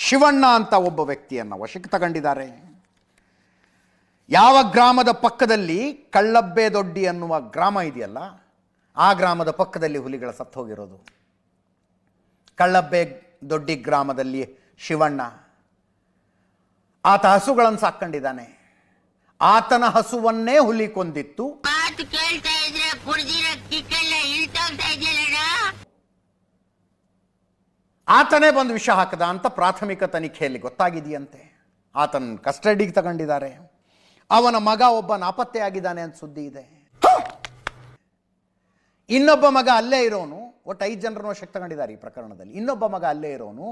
ಶಿವಣ್ಣ ಅಂತ ಒಬ್ಬ ವ್ಯಕ್ತಿಯನ್ನು ವಶಕ್ಕೆ ತಗೊಂಡಿದ್ದಾರೆ. ಯಾವ ಗ್ರಾಮದ ಪಕ್ಕದಲ್ಲಿ ಕಳ್ಳಬ್ಬೆ ದೊಡ್ಡಿ ಅನ್ನುವ ಗ್ರಾಮ ಇದೆಯಲ್ಲ, ಆ ಗ್ರಾಮದ ಪಕ್ಕದಲ್ಲಿ ಹುಲಿಗಳ ಸತ್ತು ಹೋಗಿರೋದು. ಕಳ್ಳಬ್ಬೆ ದೊಡ್ಡಿ ಗ್ರಾಮದಲ್ಲಿ ಶಿವಣ್ಣ ಆತ ಹಸುಗಳನ್ನು ಸಾಕೊಂಡಿದ್ದಾನೆ. ಆತನ ಹಸುವನ್ನೇ ಹುಲಿ ಕೊಂದಿತ್ತು. ಆತನೇ ಬಂದು ವಿಷ ಹಾಕದ ಅಂತ ಪ್ರಾಥಮಿಕ ತನಿಖೆಯಲ್ಲಿ ಗೊತ್ತಾಗಿದೆಯಂತೆ. ಆತನ ಕಸ್ಟಡಿಗೆ ತಗೊಂಡಿದ್ದಾರೆ. ಅವನ ಮಗ ಒಬ್ಬ ನಾಪತ್ತೆಯಾಗಿದ್ದಾನೆ ಅಂತ ಸುದ್ದಿ ಇದೆ. ಇನ್ನೊಬ್ಬ ಮಗ ಅಲ್ಲೇ ಇರೋನು, ಒಟ್ಟು 5 ಜನರನ್ನು ವಶಕ್ಕೆ ತಗೊಂಡಿದ್ದಾರೆ ಈ ಪ್ರಕರಣದಲ್ಲಿ. ಇನ್ನೊಬ್ಬ ಮಗ ಅಲ್ಲೇ ಇರೋನು,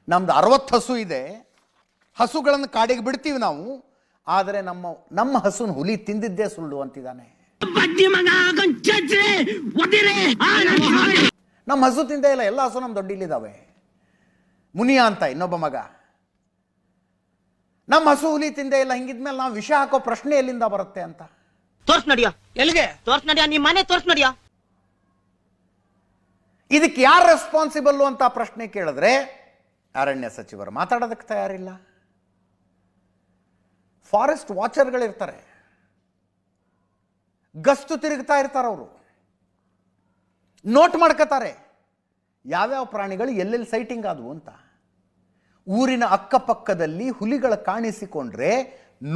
ನಮ್ದು 60 ಹಸು ಇದೆ, ಹಸುಗಳನ್ನು ಕಾಡಿಗೆ ಬಿಡ್ತೀವಿ ನಾವು, ಆದರೆ ನಮ್ಮ ಹಸುನ ಹುಲಿ ತಿಂದಿದ್ದೇ ಸುಳ್ಳು ಅಂತಿದ್ದಾನೆ. ನಮ್ಮ ಹಸು ತಿಂದೇ ಇಲ್ಲ, ಎಲ್ಲ ಹಸು ನಮ್ಮ ದೊಡ್ಡಿಲಿದ್ದಾವೆ. ಮುನಿಯಾ ಅಂತ ಇನ್ನೊಬ್ಬ ಮಗ, ನಮ್ಮ ಹಸು ಹುಲಿ ತಿಂದೇ ಇಲ್ಲ, ಹಿಂಗಿದ್ಮೇಲೆ ನಾವು ವಿಷ ಹಾಕೋ ಪ್ರಶ್ನೆ ಎಲ್ಲಿಂದ ಬರುತ್ತೆ ಅಂತ. ತೋರ್ಸ್ ನಡಿಯ, ಎಲ್ಲಿಗೆ ತೋರ್ಸ್ ನಡಿಯ, ನಿಮ್ಮ ಮನೆ ತೋರ್ಸ್ ನಡಿಯ. ಇದಕ್ಕೆ ಯಾರು ರೆಸ್ಪಾನ್ಸಿಬಲ್ ಅಂತ ಪ್ರಶ್ನೆ ಕೇಳಿದ್ರೆ ಅರಣ್ಯ ಸಚಿವರು ಮಾತಾಡೋದಕ್ಕೆ ತಯಾರಿಲ್ಲ. ಫಾರೆಸ್ಟ್ ವಾಚರ್ಗಳಿರ್ತಾರೆ, ಗಸ್ತು ತಿರುಗ್ತಾ ಇರ್ತಾರೆ, ಅವರು ನೋಟ್ ಮಾಡ್ಕೋತಾರೆ ಯಾವ್ಯಾವ ಪ್ರಾಣಿಗಳು ಎಲ್ಲೆಲ್ಲಿ ಸೈಟಿಂಗ್ ಆದವು ಅಂತ. ಊರಿನ ಅಕ್ಕಪಕ್ಕದಲ್ಲಿ ಹುಲಿಗಳು ಕಾಣಿಸಿಕೊಂಡ್ರೆ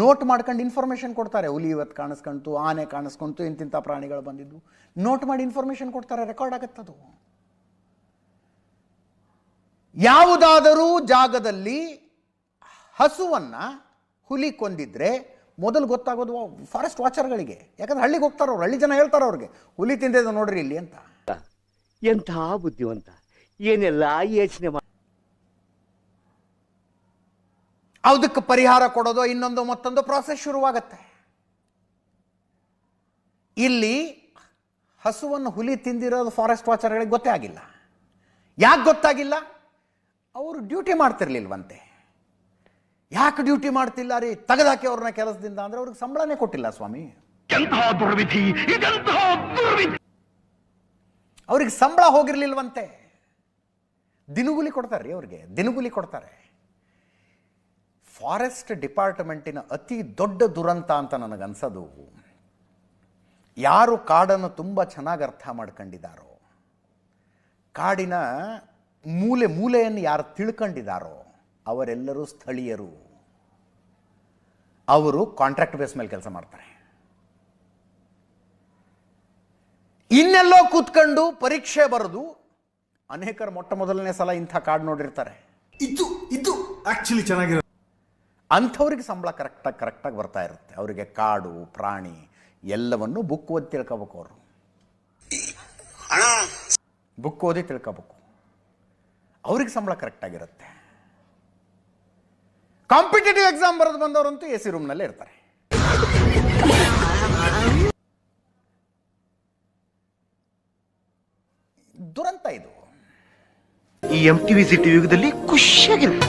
ನೋಟ್ ಮಾಡ್ಕೊಂಡು ಇನ್ಫಾರ್ಮೇಶನ್ ಕೊಡ್ತಾರೆ. ಹುಲಿ ಇವತ್ತು ಕಾಣಿಸ್ಕೊಂತು, ಆನೆ ಕಾಣಿಸ್ಕೊಂತು, ಇಂತಿಂಥ ಪ್ರಾಣಿಗಳು ಬಂದಿದ್ದು ನೋಟ್ ಮಾಡಿ ಇನ್ಫಾರ್ಮೇಶನ್ ಕೊಡ್ತಾರೆ, ರೆಕಾರ್ಡ್ ಆಗುತ್ತದು. ಯಾವುದಾದರೂ ಜಾಗದಲ್ಲಿ ಹಸುವನ್ನ ಹುಲಿ ಕೊಂದಿದ್ರೆ ಮೊದಲು ಗೊತ್ತಾಗೋದು ಫಾರೆಸ್ಟ್ ವಾಚರ್ಗಳಿಗೆ. ಯಾಕಂದ್ರೆ ಹಳ್ಳಿಗೆ ಹೋಗ್ತಾರೆ ಅವ್ರು, ಹಳ್ಳಿ ಜನ ಹೇಳ್ತಾರೆ ಅವ್ರಿಗೆ, ಹುಲಿ ತಿಂದಿದ್ದು ನೋಡ್ರಿ ಇಲ್ಲಿ ಅಂತ. ಎಂಥ ಬುದ್ಧಿವಂತ, ಏನೆಲ್ಲ ಯೋಚನೆ ಮಾಡಿ ಅದಕ್ಕೆ ಪರಿಹಾರ ಕೊಡೋದು ಇನ್ನೊಂದು ಮತ್ತೊಂದು ಪ್ರಾಸೆಸ್ ಶುರುವಾಗತ್ತೆ. ಇಲ್ಲಿ ಹಸುವನ್ನು ಹುಲಿ ತಿಂದಿರೋದು ಫಾರೆಸ್ಟ್ ವಾಚರ್ಗಳಿಗೆ ಗೊತ್ತೇ ಆಗಿಲ್ಲ. ಯಾಕೆ ಗೊತ್ತಾಗಿಲ್ಲ? ಅವರು ಡ್ಯೂಟಿ ಮಾಡ್ತಿರ್ಲಿಲ್ವಂತೆ. ಯಾಕೆ ಡ್ಯೂಟಿ ಮಾಡ್ತಿಲ್ಲ ರೀ, ತೆಗೆದಾಕಿ ಅವ್ರನ್ನ ಕೆಲಸದಿಂದ ಅಂದ್ರೆ ಅವ್ರಿಗೆ ಸಂಬಳನೇ ಕೊಟ್ಟಿಲ್ಲ ಸ್ವಾಮಿ. ಅವ್ರಿಗೆ ಸಂಬಳ ಹೋಗಿರ್ಲಿಲ್ವಂತೆ. ದಿನಗೂಲಿ ಕೊಡ್ತಾರೆ ರೀ ಅವ್ರಿಗೆ, ದಿನಗೂಲಿ ಕೊಡ್ತಾರೆ. ಫಾರೆಸ್ಟ್ ಡಿಪಾರ್ಟ್ಮೆಂಟಿನ ಅತಿ ದೊಡ್ಡ ದುರಂತ ಅಂತ ನನಗನ್ಸೋದು, ಯಾರು ಕಾಡನ್ನು ತುಂಬ ಚೆನ್ನಾಗಿ ಅರ್ಥ ಮಾಡ್ಕೊಂಡಿದ್ದಾರೋ, ಕಾಡಿನ ಮೂಲೆ ಮೂಲೆಯನ್ನು ಯಾರು ತಿಳ್ಕೊಂಡಿದ್ದಾರೋ ಅವರೆಲ್ಲರೂ ಸ್ಥಳೀಯರು. ಅವರು ಕಾಂಟ್ರಾಕ್ಟ್ ಬೇಸ್ ಮೇಲೆ ಕೆಲಸ ಮಾಡ್ತಾರೆ. ಇನ್ನೆಲ್ಲೋ ಕೂತ್ಕೊಂಡು ಪರೀಕ್ಷೆ ಬರೆದು ಅನೇಕರು ಮೊಟ್ಟ ಮೊದಲನೇ ಸಲ ಇಂಥ ಕಾಡು ನೋಡಿರ್ತಾರೆ. ಇದು ಆಕ್ಚುಲಿ ಚೆನ್ನಾಗಿರೋ ಅಂಥವ್ರಿಗೆ ಸಂಬಳ ಕರೆಕ್ಟಾಗಿ ಬರ್ತಾ ಇರುತ್ತೆ. ಅವರಿಗೆ ಕಾಡು ಪ್ರಾಣಿ ಎಲ್ಲವನ್ನು ಬುಕ್ ಓದಿ ತಿಳ್ಕೋಬೇಕು. ಅವರು ಬುಕ್ ಓದಿ ತಿಳ್ಕೋಬೇಕು, ಅವ್ರಿಗೆ ಸಂಬಳ ಕರೆಕ್ಟಾಗಿರುತ್ತೆ. ಕಾಂಪಿಟೇಟಿವ್ ಎಕ್ಸಾಮ್ ಬರೆದು ಬಂದವರಂತೂ AC ರೂಮ್ನಲ್ಲೇ ಇರ್ತಾರೆ. ದುರಂತ ಇದು. ಈ MTV ಸಿಟಿ ಯುಗದಲ್ಲಿ ಖುಷಿಯಾಗಿರ್ಬೋದು.